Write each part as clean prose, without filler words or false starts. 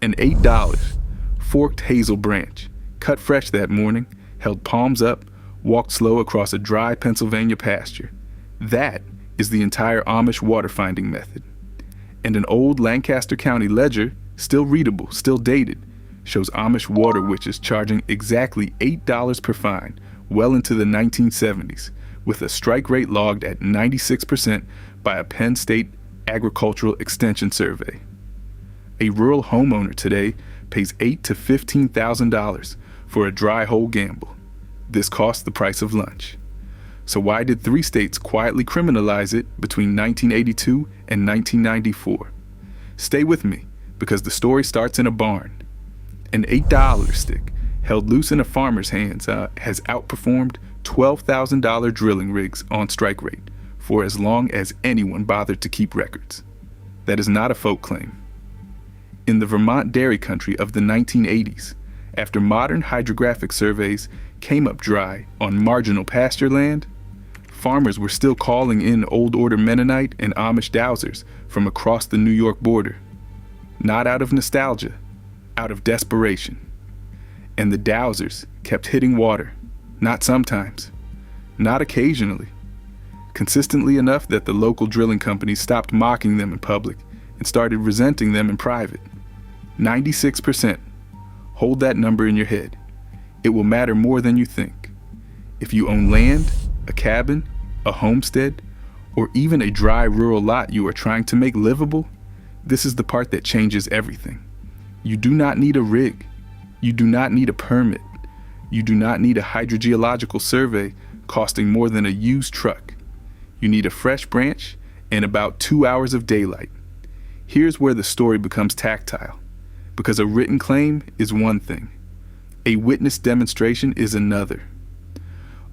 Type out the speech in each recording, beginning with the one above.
An $8 forked hazel branch, cut fresh that morning, held palms up, walked slow across a dry Pennsylvania pasture. That is the entire Amish water finding method. And an old Lancaster County ledger, still readable, still dated, shows Amish water witches charging exactly $8 per fine well into the 1970s, with a strike rate logged at 96% by a Penn State agricultural extension survey. A rural homeowner today pays $8,000 to $15,000 for a dry hole gamble. This costs the price of lunch. So why did 3 states quietly criminalize it between 1982 and 1994? Stay with me, because the story starts in a barn. An $8 stick held loose in a farmer's hands has outperformed $12,000 drilling rigs on strike rate for as long as anyone bothered to keep records. That is not a folk claim. In the Vermont dairy country of the 1980s, after modern hydrographic surveys came up dry on marginal pasture land, farmers were still calling in Old Order Mennonite and Amish dowsers from across the New York border. Not out of nostalgia, out of desperation. And the dowsers kept hitting water, not sometimes, not occasionally, consistently enough that the local drilling companies stopped mocking them in public and started resenting them in private. 96%. Hold that number in your head. It will matter more than you think. If you own land, a cabin, a homestead, or even a dry rural lot you are trying to make livable, this is the part that changes everything. You do not need a rig. You do not need a permit. You do not need a hydrogeological survey costing more than a used truck. You need a fresh branch and about 2 hours of daylight. Here's where the story becomes tactile, because a written claim is one thing. A witness demonstration is another.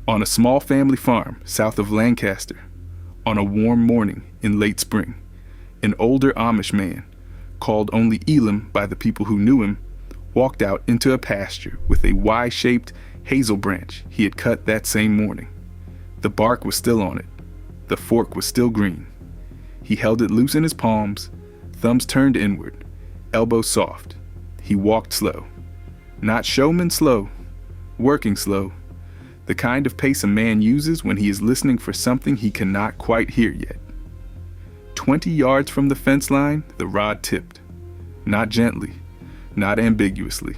On a small family farm south of Lancaster, on a warm morning in late spring, an older Amish man, called only Elam by the people who knew him, walked out into a pasture with a Y-shaped hazel branch he had cut that same morning. The bark was still on it. The fork was still green. He held it loose in his palms, thumbs turned inward, elbows soft. He walked slow. Not showman slow, working slow. The kind of pace a man uses when he is listening for something he cannot quite hear yet. 20 yards from the fence line, the rod tipped. Not gently, not ambiguously.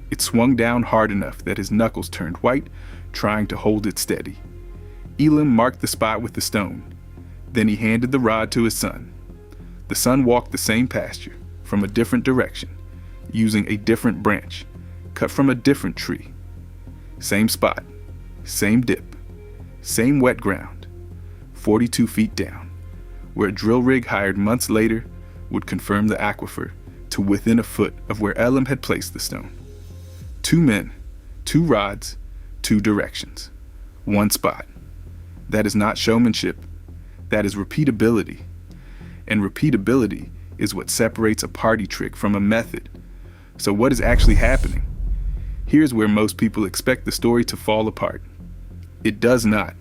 It swung down hard enough that his knuckles turned white, trying to hold it steady. Elam marked the spot with the stone. Then he handed the rod to his son. The son walked the same pasture, from a different direction, using a different branch, cut from a different tree. Same spot, same dip, same wet ground, 42 feet down, where a drill rig hired months later would confirm the aquifer to within a foot of where Elam had placed the stone. 2 men, 2 rods, 2 directions, 1 spot. That is not showmanship. That is repeatability. And repeatability is what separates a party trick from a method. So what is actually happening? Here's where most people expect the story to fall apart. It does not,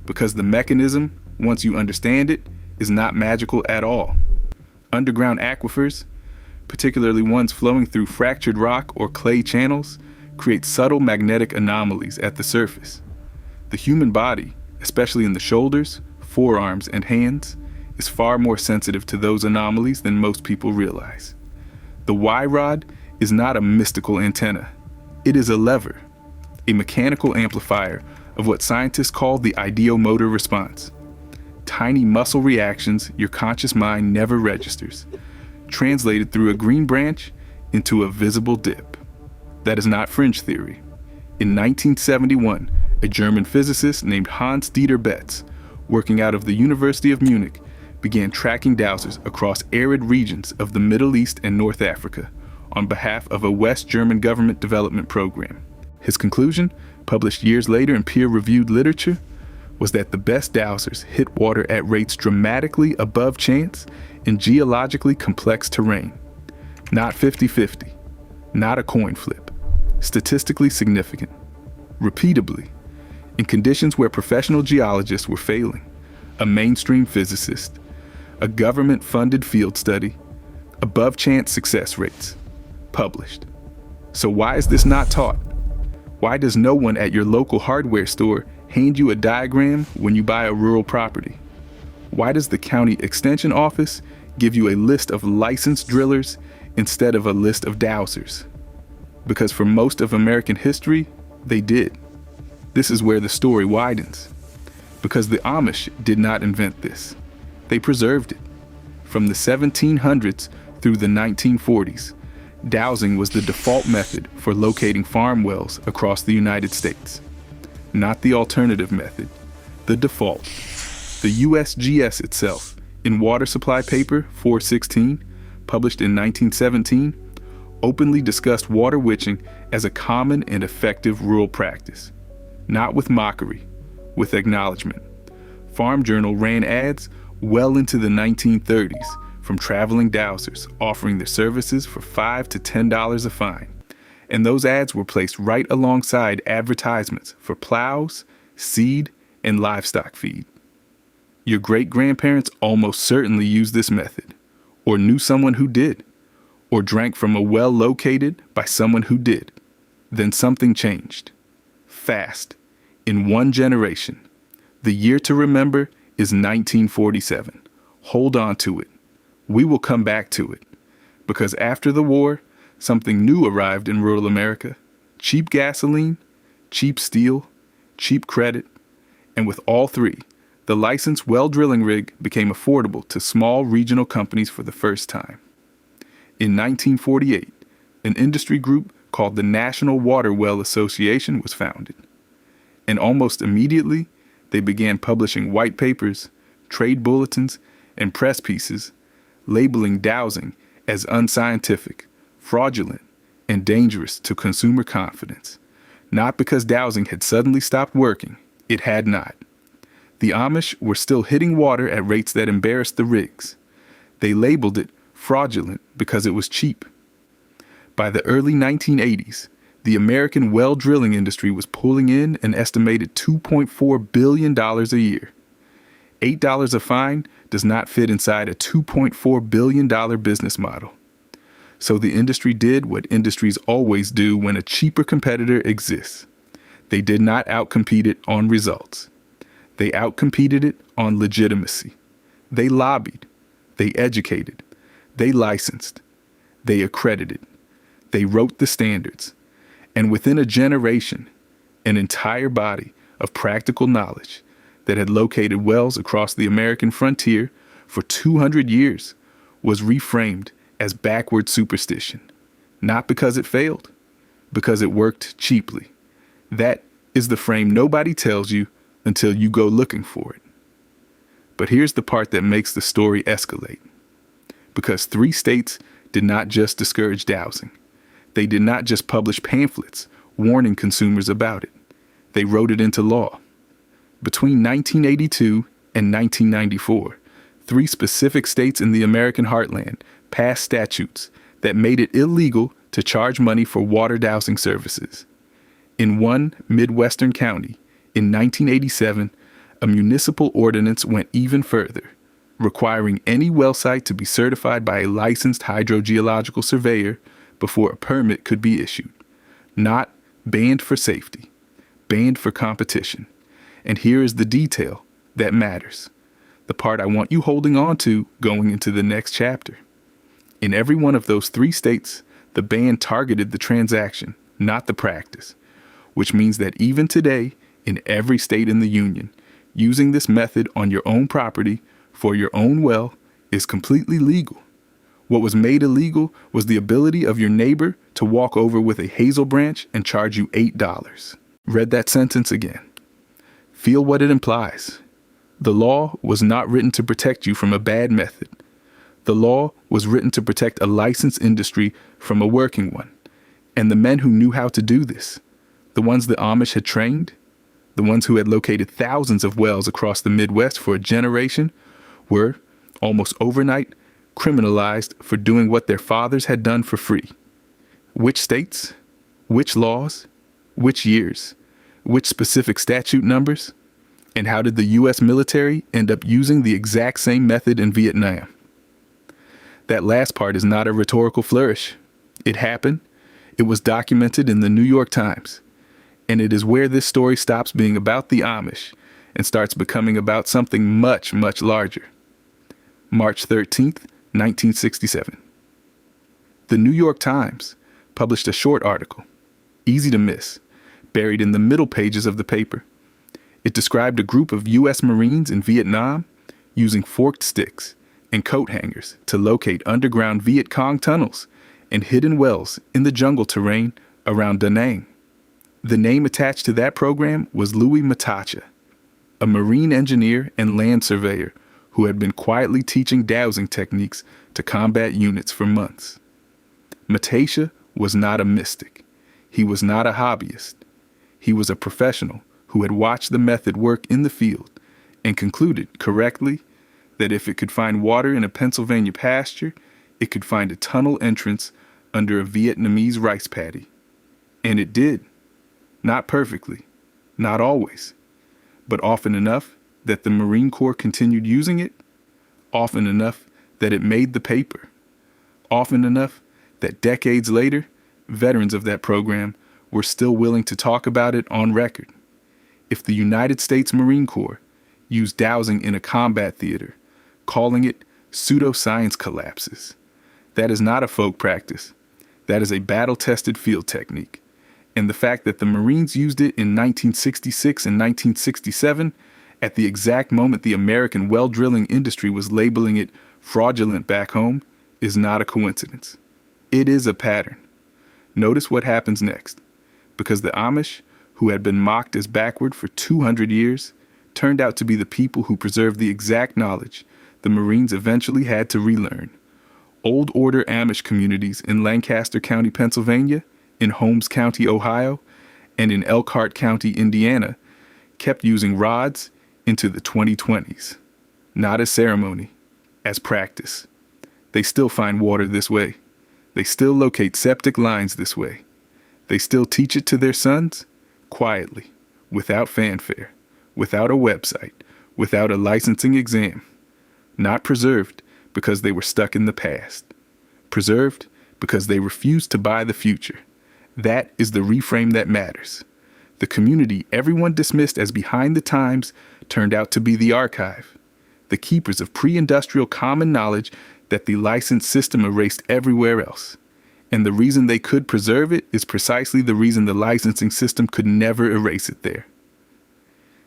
because the mechanism, once you understand it, is not magical at all. Underground aquifers, particularly ones flowing through fractured rock or clay channels, create subtle magnetic anomalies at the surface. The human body, especially in the shoulders, forearms, and hands, is far more sensitive to those anomalies than most people realize. The Y-rod is not a mystical antenna. It is a lever, a mechanical amplifier of what scientists call the ideomotor response. Tiny muscle reactions your conscious mind never registers, translated through a green branch into a visible dip. That is not fringe theory. In 1971, a German physicist named Hans-Dieter Betz, working out of the University of Munich, began tracking dowsers across arid regions of the Middle East and North Africa on behalf of a West German government development program. His conclusion, published years later in peer-reviewed literature, was that the best dowsers hit water at rates dramatically above chance in geologically complex terrain. Not 50-50, not a coin flip, statistically significant, repeatably, in conditions where professional geologists were failing, a mainstream physicist, a government-funded field study, above chance success rates. published. So why is this not taught? Why does no one at your local hardware store hand you a diagram when you buy a rural property? Why does the county extension office give you a list of licensed drillers instead of a list of dowsers? Because for most of American history, they did. This is where the story widens. Because the Amish did not invent this. They preserved it. From the 1700s through the 1940s, dowsing was the default method for locating farm wells across the United States. Not the alternative method, the default. The USGS itself, in Water-Supply Paper 416, published in 1917, openly discussed water witching as a common and effective rural practice. Not with mockery, with acknowledgement. Farm Journal ran ads well into the 1930s from traveling dowsers offering their services for $5 to $10 a fine. And those ads were placed right alongside advertisements for plows, seed, and livestock feed. Your great-grandparents almost certainly used this method, or knew someone who did, or drank from a well located by someone who did. Then something changed. Fast. In one generation. The year to remember is 1947. Hold on to it. We will come back to it. Because after the war, something new arrived in rural America. Cheap gasoline, cheap steel, cheap credit, and with all three, the licensed well drilling rig became affordable to small regional companies for the first time. In 1948, an industry group called the National Water Well Association was founded. And almost immediately, they began publishing white papers, trade bulletins, and press pieces, labeling dowsing as unscientific, fraudulent, and dangerous to consumer confidence. Not because dowsing had suddenly stopped working, it had not. The Amish were still hitting water at rates that embarrassed the rigs. They labeled it fraudulent because it was cheap. By the early 1980s, the American well drilling industry was pulling in an estimated $2.4 billion a year. $8 a fine does not fit inside a $2.4 billion business model. So the industry did what industries always do when a cheaper competitor exists. They did not outcompete it on results. They outcompeted it on legitimacy. They lobbied. They educated. They licensed. They accredited. They wrote the standards. And within a generation, an entire body of practical knowledge that had located wells across the American frontier for 200 years was reframed as backward superstition. Not because it failed, because it worked cheaply. That is the frame nobody tells you until you go looking for it. But here's the part that makes the story escalate. Because 3 states did not just discourage dowsing. They did not just publish pamphlets warning consumers about it. They wrote it into law. Between 1982 and 1994, 3 specific states in the American heartland passed statutes that made it illegal to charge money for water dowsing services. In one Midwestern county, in 1987, a municipal ordinance went even further, requiring any well site to be certified by a licensed hydrogeological surveyor before a permit could be issued. Not banned for safety, banned for competition. And here is the detail that matters, the part I want you holding on to going into the next chapter. In every one of those 3 states, the ban targeted the transaction, not the practice, which means that even today, in every state in the union, using this method on your own property for your own well is completely legal. What was made illegal was the ability of your neighbor to walk over with a hazel branch and charge you $8. Read that sentence again. Feel what it implies. The law was not written to protect you from a bad method. The law was written to protect a licensed industry from a working one. And the men who knew how to do this, the ones the Amish had trained, the ones who had located thousands of wells across the Midwest for a generation, were, almost overnight, criminalized for doing what their fathers had done for free. Which states? Which laws? Which years? Which specific statute numbers? And how did the U.S. military end up using the exact same method in Vietnam? That last part is not a rhetorical flourish. It happened. It was documented in the New York Times. And it is where this story stops being about the Amish and starts becoming about something much, much larger. March 13th, 1967. The New York Times published a short article, easy to miss, buried in the middle pages of the paper. It described a group of U.S. Marines in Vietnam using forked sticks and coat hangers to locate underground Viet Cong tunnels and hidden wells in the jungle terrain around Da Nang. The name attached to that program was Louis Matacha, a marine engineer and land surveyor who had been quietly teaching dowsing techniques to combat units for months. Matacha was not a mystic. He was not a hobbyist. He was a professional who had watched the method work in the field and concluded correctly that if it could find water in a Pennsylvania pasture, it could find a tunnel entrance under a Vietnamese rice paddy. And it did. Not perfectly, not always, but often enough that the Marine Corps continued using it, often enough that it made the paper, often enough that decades later, veterans of that program were still willing to talk about it on record. If the United States Marine Corps used dowsing in a combat theater, calling it pseudoscience collapses, that is not a folk practice. That is a battle-tested field technique. And the fact that the Marines used it in 1966 and 1967, at the exact moment the American well drilling industry was labeling it fraudulent back home, is not a coincidence. It is a pattern. Notice what happens next. Because the Amish, who had been mocked as backward for 200 years, turned out to be the people who preserved the exact knowledge the Marines eventually had to relearn. Old order Amish communities in Lancaster County, Pennsylvania, in Holmes County, Ohio, and in Elkhart County, Indiana, kept using rods into the 2020s. Not as ceremony, as practice. They still find water this way. They still locate septic lines this way. They still teach it to their sons, quietly, without fanfare, without a website, without a licensing exam. Not preserved because they were stuck in the past. Preserved because they refused to buy the future. That is the reframe that matters. The community everyone dismissed as behind the times turned out to be the archive, the keepers of pre-industrial common knowledge that the licensed system erased everywhere else. And the reason they could preserve it is precisely the reason the licensing system could never erase it there.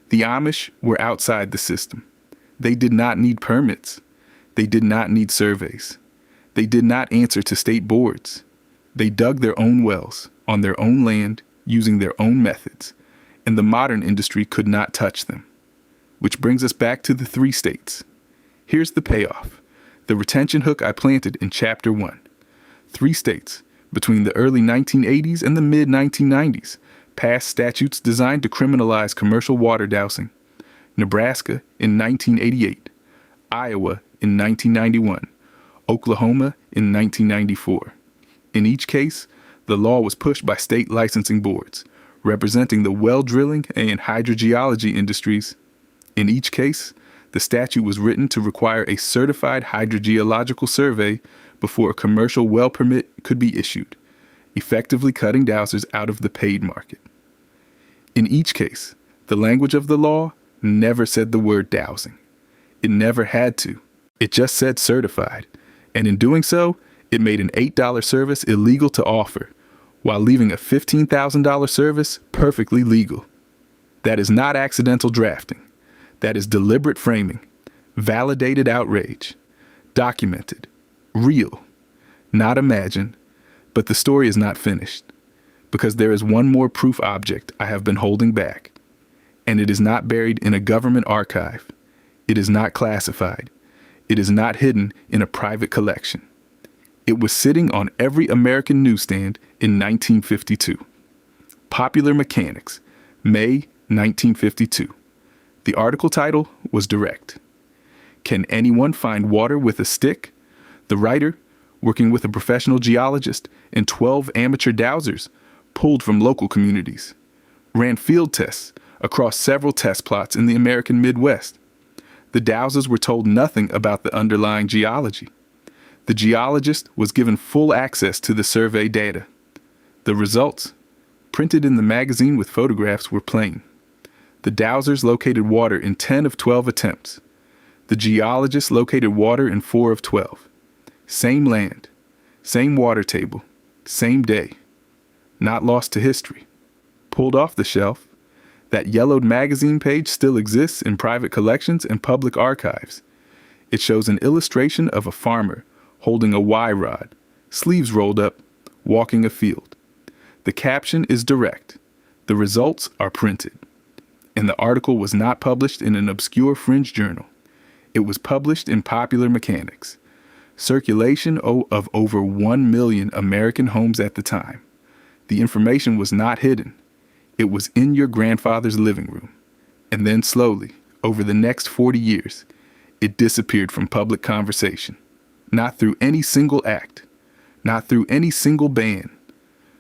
The Amish were outside the system. They did not need permits. They did not need surveys. They did not answer to state boards. They dug their own wells on their own land using their own methods, and the modern industry could not touch them. Which brings us back to the 3 states. Here's the payoff, the retention hook I planted in Chapter 1. 3 states, between the early 1980s and the mid-1990s, passed statutes designed to criminalize commercial water dowsing. Nebraska in 1988, Iowa in 1991, Oklahoma in 1994. In each case, the law was pushed by state licensing boards, representing the well drilling and hydrogeology industries. In each case, the statute was written to require a certified hydrogeological survey before a commercial well permit could be issued, effectively cutting dowsers out of the paid market. In each case, the language of the law never said the word dowsing. It never had to. It just said certified, and in doing so, it made an $8 service illegal to offer, while leaving a $15,000 service perfectly legal. That is not accidental drafting. That is deliberate framing, validated outrage, documented, real, not imagined, but the story is not finished, because there is one more proof object I have been holding back, and it is not buried in a government archive. It is not classified. It is not hidden in a private collection. It was sitting on every American newsstand in 1952. Popular Mechanics, May 1952. The article title was direct. Can anyone find water with a stick? The writer, working with a professional geologist and 12 amateur dowsers, pulled from local communities, ran field tests across several test plots in the American Midwest. The dowsers were told nothing about the underlying geology. The geologist was given full access to the survey data. The results, printed in the magazine with photographs, were plain. The dowsers located water in 10 of 12 attempts. The geologist located water in 4 of 12. Same land, same water table, same day. Not lost to history. Pulled off the shelf, that yellowed magazine page still exists in private collections and public archives. It shows an illustration of a farmer holding a Y rod, sleeves rolled up, walking a field. The caption is direct. The results are printed. And the article was not published in an obscure fringe journal. It was published in Popular Mechanics. Circulation of over 1 million American homes at the time. The information was not hidden. It was in your grandfather's living room. And then slowly, over the next 40 years, it disappeared from public conversation. Not through any single act, not through any single ban,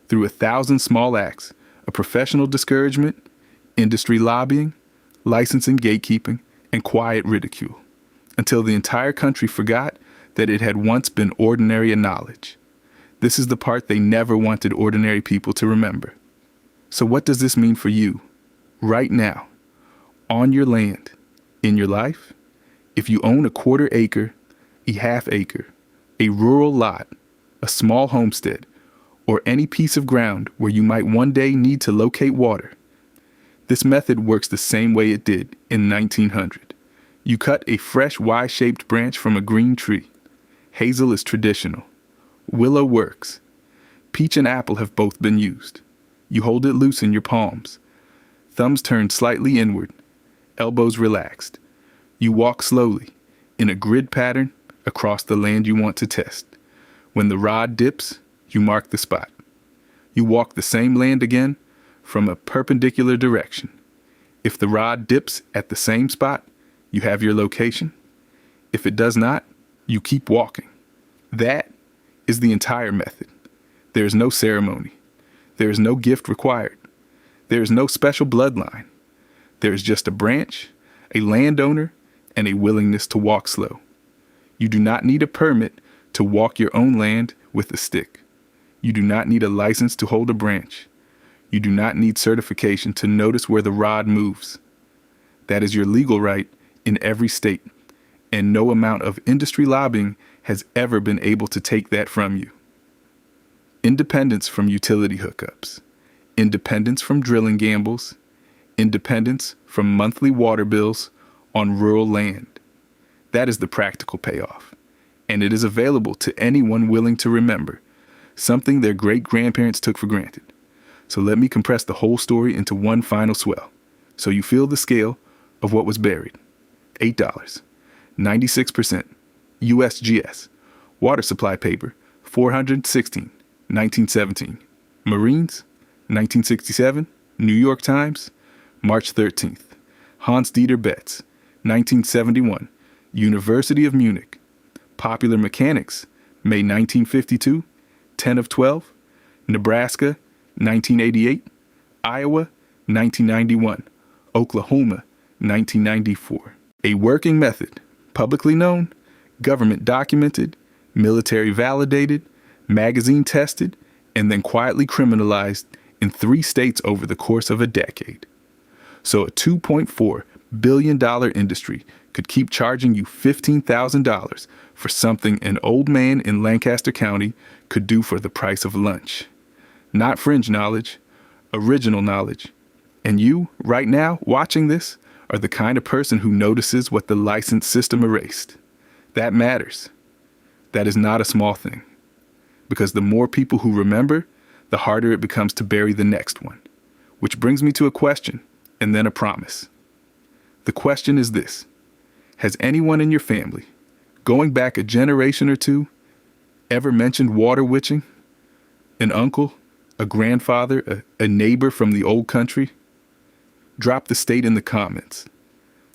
through 1,000 small acts of professional discouragement, industry lobbying, licensing gatekeeping, and quiet ridicule, until the entire country forgot that it had once been ordinary knowledge. This is the part they never wanted ordinary people to remember. So what does this mean for you, right now, on your land, in your life? If you own a quarter acre, a half acre, a rural lot, a small homestead, or any piece of ground where you might one day need to locate water, this method works the same way it did in 1900. You cut a fresh Y-shaped branch from a green tree. Hazel is traditional. Willow works. Peach and apple have both been used. You hold it loose in your palms. Thumbs turned slightly inward. Elbows relaxed. You walk slowly, in a grid pattern, across the land you want to test. When the rod dips, you mark the spot. You walk the same land again from a perpendicular direction. If the rod dips at the same spot, you have your location. If it does not, you keep walking. That is the entire method. There is no ceremony. There is no gift required. There is no special bloodline. There is just a branch, a landowner, and a willingness to walk slow. You do not need a permit to walk your own land with a stick. You do not need a license to hold a branch. You do not need certification to notice where the rod moves. That is your legal right in every state, and no amount of industry lobbying has ever been able to take that from you. Independence from utility hookups, independence from drilling gambles, independence from monthly water bills on rural land. That is the practical payoff, and it is available to anyone willing to remember, something their great-grandparents took for granted. So let me compress the whole story into one final swell, so you feel the scale of what was buried. $8, 96%, USGS Water-Supply Paper, 416, 1917. Marines, 1967, New York Times, March 13th. Hans-Dieter Betz, 1971, University of Munich. Popular Mechanics, May 1952, 10 of 12. Nebraska, 1988, Iowa, 1991, Oklahoma, 1994. A working method, publicly known, government documented, military validated, magazine tested, and then quietly criminalized in 3 states over the course of a decade. So a $2.4 billion industry could keep charging you $15,000 for something an old man in Lancaster County could do for the price of lunch. Not fringe knowledge, original knowledge. And you, right now, watching this, are the kind of person who notices what the license system erased. That matters. That is not a small thing. Because the more people who remember, the harder it becomes to bury the next one. Which brings me to a question, and then a promise. The question is this: has anyone in your family, going back a generation or two, ever mentioned water witching? An uncle? A grandfather, a neighbor from the old country? Drop the state in the comments.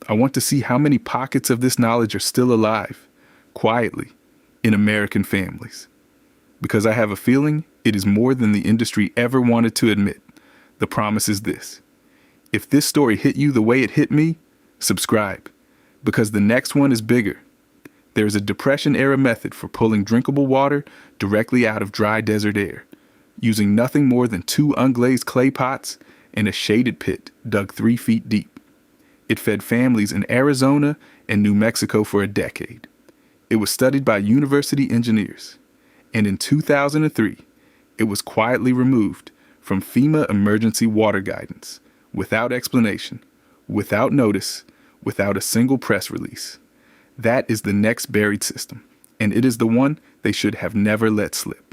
I want to see how many pockets of this knowledge are still alive, quietly, in American families. Because I have a feeling it is more than the industry ever wanted to admit. The promise is this: if this story hit you the way it hit me, subscribe, because the next one is bigger. There is a Depression-era method for pulling drinkable water directly out of dry desert air, using nothing more than 2 unglazed clay pots and a shaded pit dug 3 feet deep. It fed families in Arizona and New Mexico for a decade. It was studied by university engineers, and in 2003, it was quietly removed from FEMA emergency water guidance, without explanation, without notice, without a single press release. That is the next buried system, and it is the one they should have never let slip.